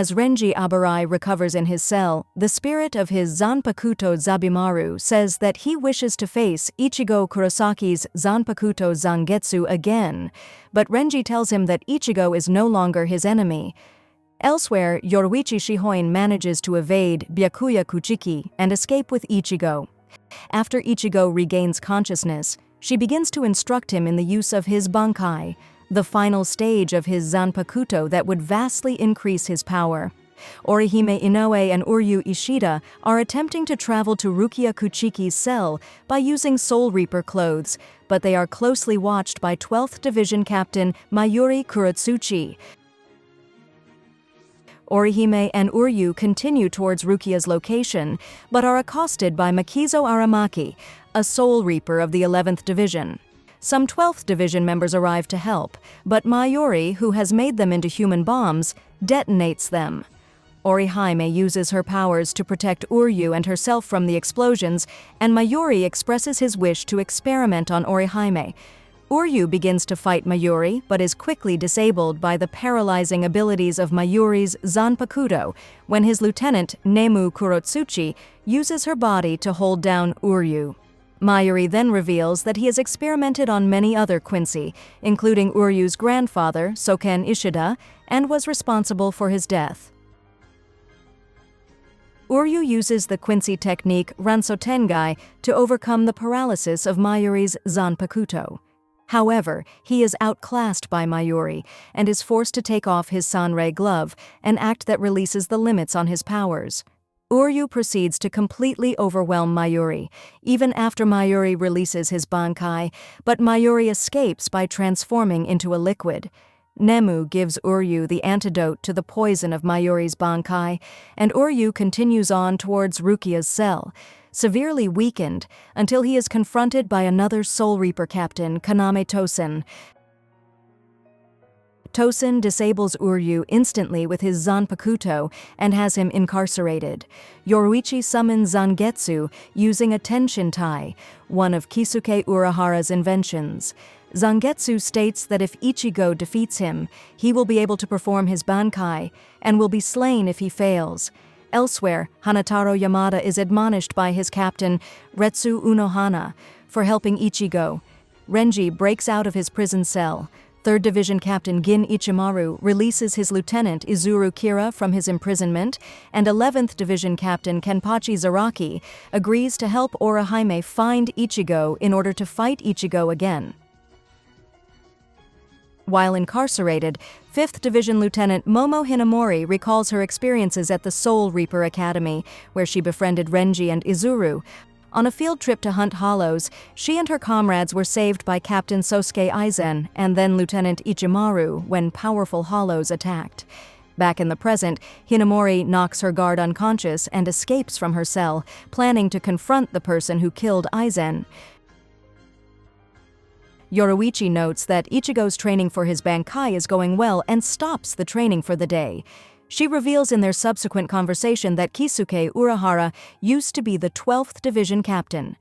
As Renji Abarai recovers in his cell, the spirit of his Zanpakuto Zabimaru says that he wishes to face Ichigo Kurosaki's Zanpakuto Zangetsu again, but Renji tells him that Ichigo is no longer his enemy. Elsewhere, Yoruichi Shihoin manages to evade Byakuya Kuchiki and escape with Ichigo. After Ichigo regains consciousness, she begins to instruct him in the use of his Bankai, the final stage of his Zanpakuto that would vastly increase his power. Orihime Inoue and Uryū Ishida are attempting to travel to Rukia Kuchiki's cell by using Soul Reaper clothes, but they are closely watched by 12th Division Captain Mayuri Kuratsuchi. Orihime and Uryū continue towards Rukia's location, but are accosted by Makizo Aramaki, a Soul Reaper of the 11th Division. Some 12th Division members arrive to help, but Mayuri, who has made them into human bombs, detonates them. Orihime uses her powers to protect Uryū and herself from the explosions, and Mayuri expresses his wish to experiment on Orihime. Uryū begins to fight Mayuri, but is quickly disabled by the paralyzing abilities of Mayuri's Zanpakuto when his lieutenant, Nemu Kurotsuchi, uses her body to hold down Uryū. Mayuri then reveals that he has experimented on many other Quincy, including Uryū's grandfather, Soken Ishida, and was responsible for his death. Uryū uses the Quincy technique Ransotengai to overcome the paralysis of Mayuri's Zanpakuto. However, he is outclassed by Mayuri and is forced to take off his Sanrei glove, an act that releases the limits on his powers. Uryū proceeds to completely overwhelm Mayuri, even after Mayuri releases his Bankai, but Mayuri escapes by transforming into a liquid. Nemu gives Uryū the antidote to the poison of Mayuri's Bankai, and Uryū continues on towards Rukia's cell, severely weakened until he is confronted by another Soul Reaper captain, Kaname Tosen. Tosen disables Uryū instantly with his Zanpakuto and has him incarcerated. Yoruichi summons Zangetsu using a Tenshin Tai, one of Kisuke Urahara's inventions. Zangetsu states that if Ichigo defeats him, he will be able to perform his Bankai and will be slain if he fails. Elsewhere, Hanataro Yamada is admonished by his captain, Retsu Unohana, for helping Ichigo. Renji breaks out of his prison cell. 3rd Division Captain Gin Ichimaru releases his lieutenant Izuru Kira from his imprisonment, and 11th Division Captain Kenpachi Zaraki agrees to help Orihime find Ichigo in order to fight Ichigo again. While incarcerated, 5th Division Lieutenant Momo Hinamori recalls her experiences at the Soul Reaper Academy, where she befriended Renji and Izuru. On a field trip to hunt hollows, she and her comrades were saved by Captain Sosuke Aizen and then Lieutenant Ichimaru when powerful hollows attacked. Back in the present, Hinamori knocks her guard unconscious and escapes from her cell, planning to confront the person who killed Aizen. Yoruichi notes that Ichigo's training for his Bankai is going well and stops the training for the day. She reveals in their subsequent conversation that Kisuke Urahara used to be the 12th Division captain.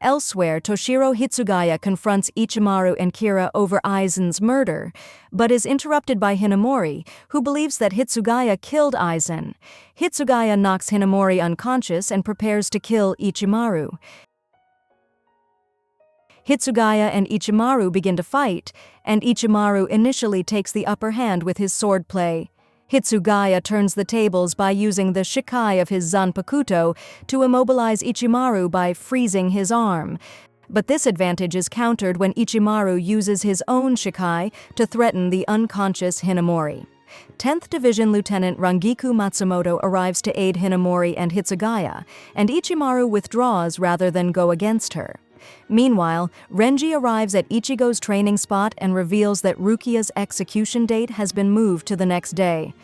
Elsewhere, Toshiro Hitsugaya confronts Ichimaru and Kira over Aizen's murder, but is interrupted by Hinamori, who believes that Hitsugaya killed Aizen. Hitsugaya knocks Hinamori unconscious and prepares to kill Ichimaru. Hitsugaya and Ichimaru begin to fight, and Ichimaru initially takes the upper hand with his swordplay. Hitsugaya turns the tables by using the shikai of his Zanpakuto to immobilize Ichimaru by freezing his arm. But this advantage is countered when Ichimaru uses his own shikai to threaten the unconscious Hinamori. 10th Division Lieutenant Rangiku Matsumoto arrives to aid Hinamori and Hitsugaya, and Ichimaru withdraws rather than go against her. Meanwhile, Renji arrives at Ichigo's training spot and reveals that Rukia's execution date has been moved to the next day.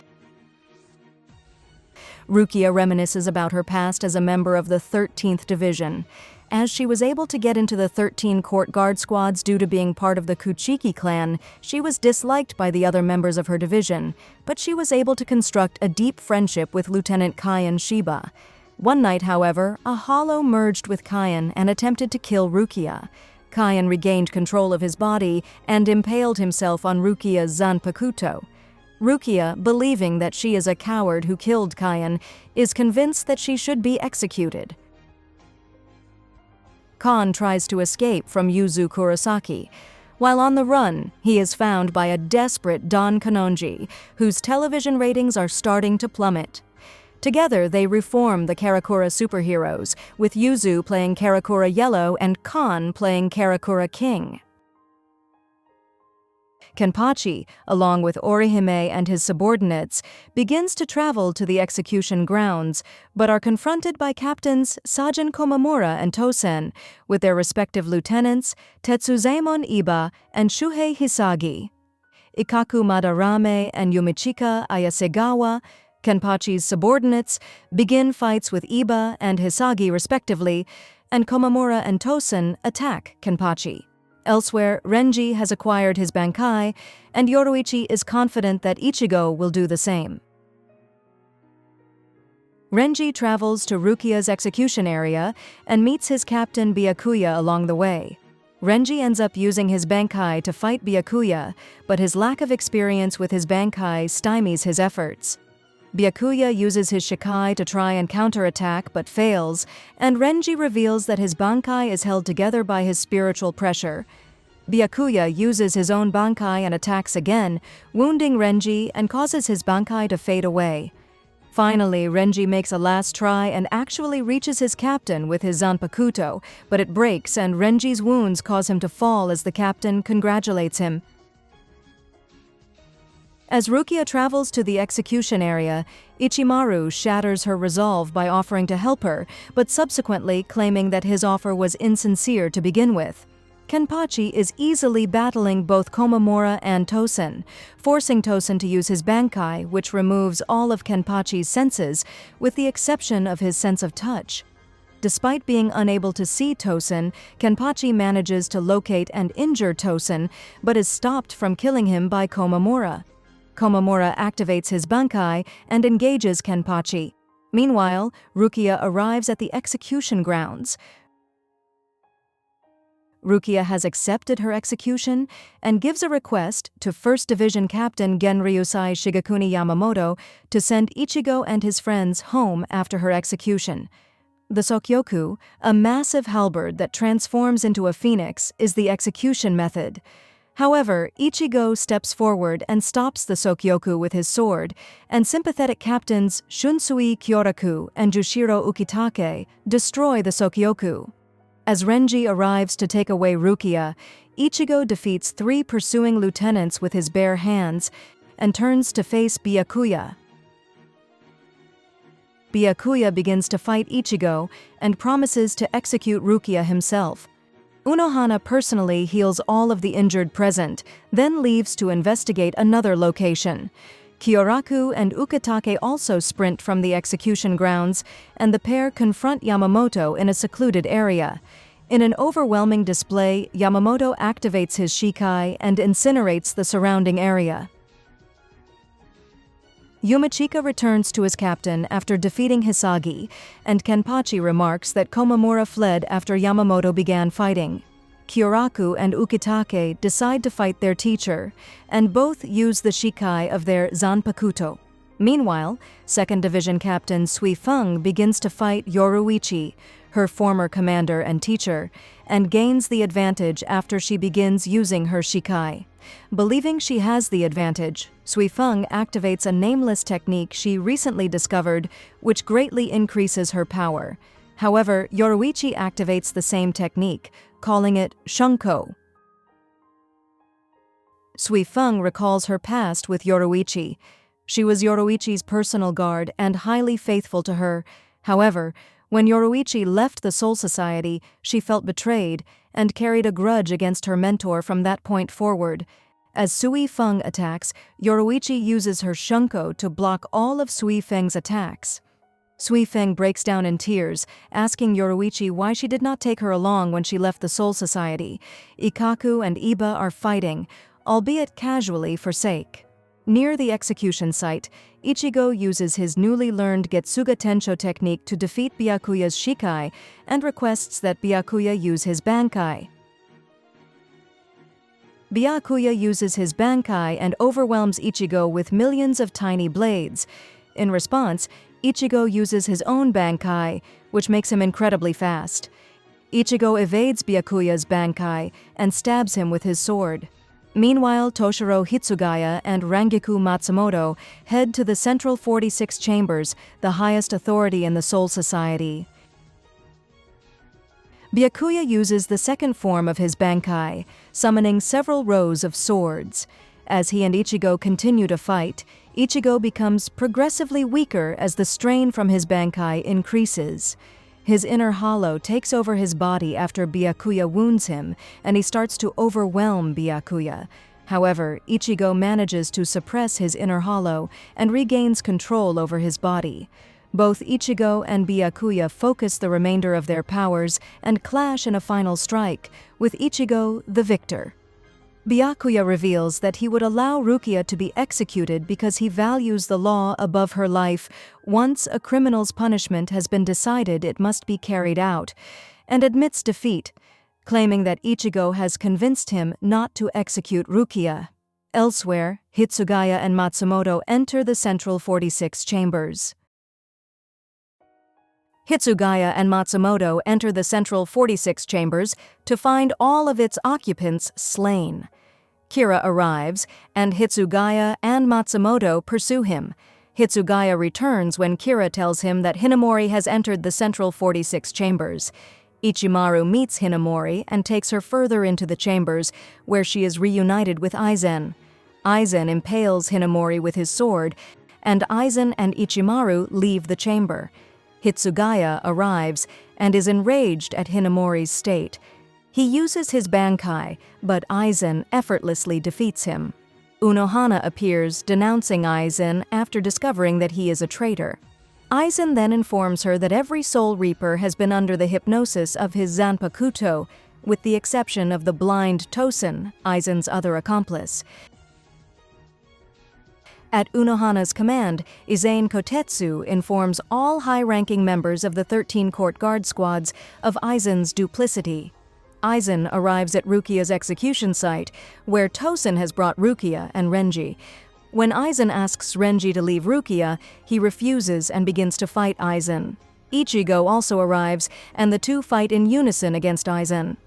Rukia reminisces about her past as a member of the 13th Division. As she was able to get into the 13 court guard squads due to being part of the Kuchiki clan, she was disliked by the other members of her division, but she was able to construct a deep friendship with Lieutenant Kyan Shiba. One night, however, a hollow merged with Kyan and attempted to kill Rukia. Kyan regained control of his body and impaled himself on Rukia's Zanpakuto. Rukia, believing that she is a coward who killed Kaien, is convinced that she should be executed. Kon tries to escape from Yuzu Kurosaki. While on the run, he is found by a desperate Don Kanonji, whose television ratings are starting to plummet. Together, they reform the Karakura superheroes, with Yuzu playing Karakura Yellow and Kon playing Karakura King. Kenpachi, along with Orihime and his subordinates, begins to travel to the execution grounds, but are confronted by Captains Sajin Komamura and Tosen, with their respective lieutenants Tetsuzaemon Iba and Shuhei Hisagi. Ikaku Madarame and Yumichika Ayasegawa, Kenpachi's subordinates, begin fights with Iba and Hisagi respectively, and Komamura and Tosen attack Kenpachi. Elsewhere, Renji has acquired his Bankai, and Yoruichi is confident that Ichigo will do the same. Renji travels to Rukia's execution area and meets his captain Byakuya along the way. Renji ends up using his Bankai to fight Byakuya, but his lack of experience with his Bankai stymies his efforts. Byakuya uses his Shikai to try and counterattack but fails, and Renji reveals that his Bankai is held together by his spiritual pressure. Byakuya uses his own Bankai and attacks again, wounding Renji and causes his Bankai to fade away. Finally, Renji makes a last try and actually reaches his captain with his Zanpakuto, but it breaks and Renji's wounds cause him to fall as the captain congratulates him. As Rukia travels to the execution area, Ichimaru shatters her resolve by offering to help her, but subsequently claiming that his offer was insincere to begin with. Kenpachi is easily battling both Komamura and Tosen, forcing Tosen to use his Bankai, which removes all of Kenpachi's senses, with the exception of his sense of touch. Despite being unable to see Tosen, Kenpachi manages to locate and injure Tosen, but is stopped from killing him by Komamura. Komamura activates his Bankai and engages Kenpachi. Meanwhile, Rukia arrives at the execution grounds. Rukia has accepted her execution and gives a request to 1st Division Captain Genryusai Shigekuni Yamamoto to send Ichigo and his friends home after her execution. The Sokyoku, a massive halberd that transforms into a phoenix, is the execution method. However, Ichigo steps forward and stops the Sokyoku with his sword, and sympathetic captains Shunsui Kyoraku and Jushiro Ukitake destroy the Sokyoku. As Renji arrives to take away Rukia, Ichigo defeats 3 pursuing lieutenants with his bare hands and turns to face Byakuya. Byakuya begins to fight Ichigo and promises to execute Rukia himself. Unohana personally heals all of the injured present, then leaves to investigate another location. Kyoraku and Ukitake also sprint from the execution grounds, and the pair confront Yamamoto in a secluded area. In an overwhelming display, Yamamoto activates his Shikai and incinerates the surrounding area. Yumichika returns to his captain after defeating Hisagi, and Kenpachi remarks that Komamura fled after Yamamoto began fighting. Kyoraku and Ukitake decide to fight their teacher, and both use the Shikai of their Zanpakuto. Meanwhile, 2nd Division Captain Swung begins to fight Yoruichi, her former commander and teacher, and gains the advantage after she begins using her Shikai. Believing she has the advantage, Swung activates a nameless technique she recently discovered, which greatly increases her power. However, Yoruichi activates the same technique, calling it Shunko. Swung recalls her past with Yoruichi. She was Yoruichi's personal guard and highly faithful to her. However, when Yoruichi left the Soul Society, she felt betrayed and carried a grudge against her mentor from that point forward. As Sui Feng attacks, Yoruichi uses her Shunko to block all of Sui Feng's attacks. Sui Feng breaks down in tears, asking Yoruichi why she did not take her along when she left the Soul Society. Ikaku and Iba are fighting, albeit casually for sake. Near the execution site, Ichigo uses his newly learned Getsuga Tensho technique to defeat Byakuya's Shikai and requests that Byakuya use his Bankai. Byakuya uses his Bankai and overwhelms Ichigo with millions of tiny blades. In response, Ichigo uses his own Bankai, which makes him incredibly fast. Ichigo evades Byakuya's Bankai and stabs him with his sword. Meanwhile, Toshiro Hitsugaya and Rangiku Matsumoto head to the Central 46 Chambers, the highest authority in the Soul Society. Byakuya uses the second form of his Bankai, summoning several rows of swords. As he and Ichigo continue to fight, Ichigo becomes progressively weaker as the strain from his Bankai increases. His inner hollow takes over his body after Byakuya wounds him, and he starts to overwhelm Byakuya. However, Ichigo manages to suppress his inner hollow and regains control over his body. Both Ichigo and Byakuya focus the remainder of their powers and clash in a final strike, with Ichigo the victor. Byakuya reveals that he would allow Rukia to be executed because he values the law above her life. Once a criminal's punishment has been decided, it must be carried out, and admits defeat, claiming that Ichigo has convinced him not to execute Rukia. Elsewhere, Hitsugaya and Matsumoto enter the Central 46 Chambers. Hitsugaya and Matsumoto enter the Central 46 Chambers to find all of its occupants slain. Kira arrives, and Hitsugaya and Matsumoto pursue him. Hitsugaya returns when Kira tells him that Hinamori has entered the Central 46 Chambers. Ichimaru meets Hinamori and takes her further into the chambers, where she is reunited with Aizen. Aizen impales Hinamori with his sword, and Aizen and Ichimaru leave the chamber. Hitsugaya arrives and is enraged at Hinamori's state. He uses his Bankai, but Aizen effortlessly defeats him. Unohana appears, denouncing Aizen after discovering that he is a traitor. Aizen then informs her that every Soul Reaper has been under the hypnosis of his Zanpakuto, with the exception of the blind Tosen, Aizen's other accomplice. At Unohana's command, Izane Kotetsu informs all high-ranking members of the 13 court guard squads of Aizen's duplicity. Aizen arrives at Rukia's execution site, where Tosen has brought Rukia and Renji. When Aizen asks Renji to leave Rukia, he refuses and begins to fight Aizen. Ichigo also arrives, and the two fight in unison against Aizen.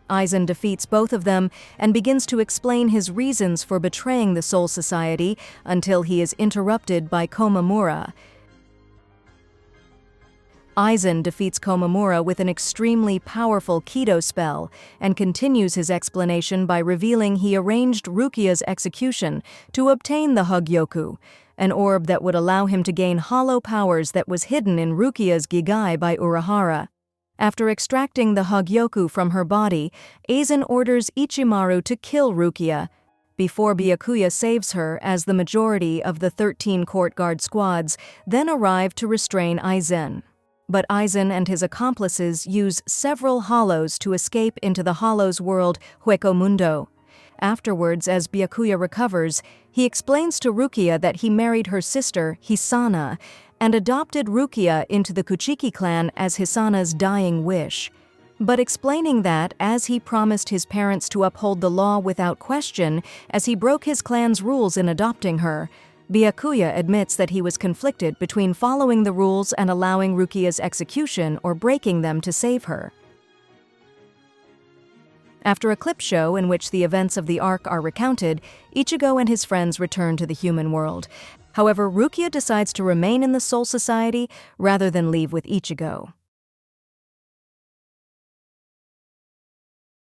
Aizen defeats both of them and begins to explain his reasons for betraying the Soul Society until he is interrupted by Komamura. Aizen defeats Komamura with an extremely powerful Kido spell and continues his explanation by revealing he arranged Rukia's execution to obtain the Hogyoku, an orb that would allow him to gain hollow powers that was hidden in Rukia's Gigai by Urahara. After extracting the Hogyoku from her body, Aizen orders Ichimaru to kill Rukia, before Byakuya saves her, as the majority of the 13 court guard squads then arrive to restrain Aizen. But Aizen and his accomplices use several hollows to escape into the hollows world Hueco Mundo. Afterwards, as Byakuya recovers, he explains to Rukia that he married her sister, Hisana, and adopted Rukia into the Kuchiki clan as Hisana's dying wish. But explaining that, as he promised his parents to uphold the law without question, as he broke his clan's rules in adopting her, Byakuya admits that he was conflicted between following the rules and allowing Rukia's execution or breaking them to save her. After a clip show in which the events of the arc are recounted, Ichigo and his friends return to the human world. However, Rukia decides to remain in the Soul Society rather than leave with Ichigo.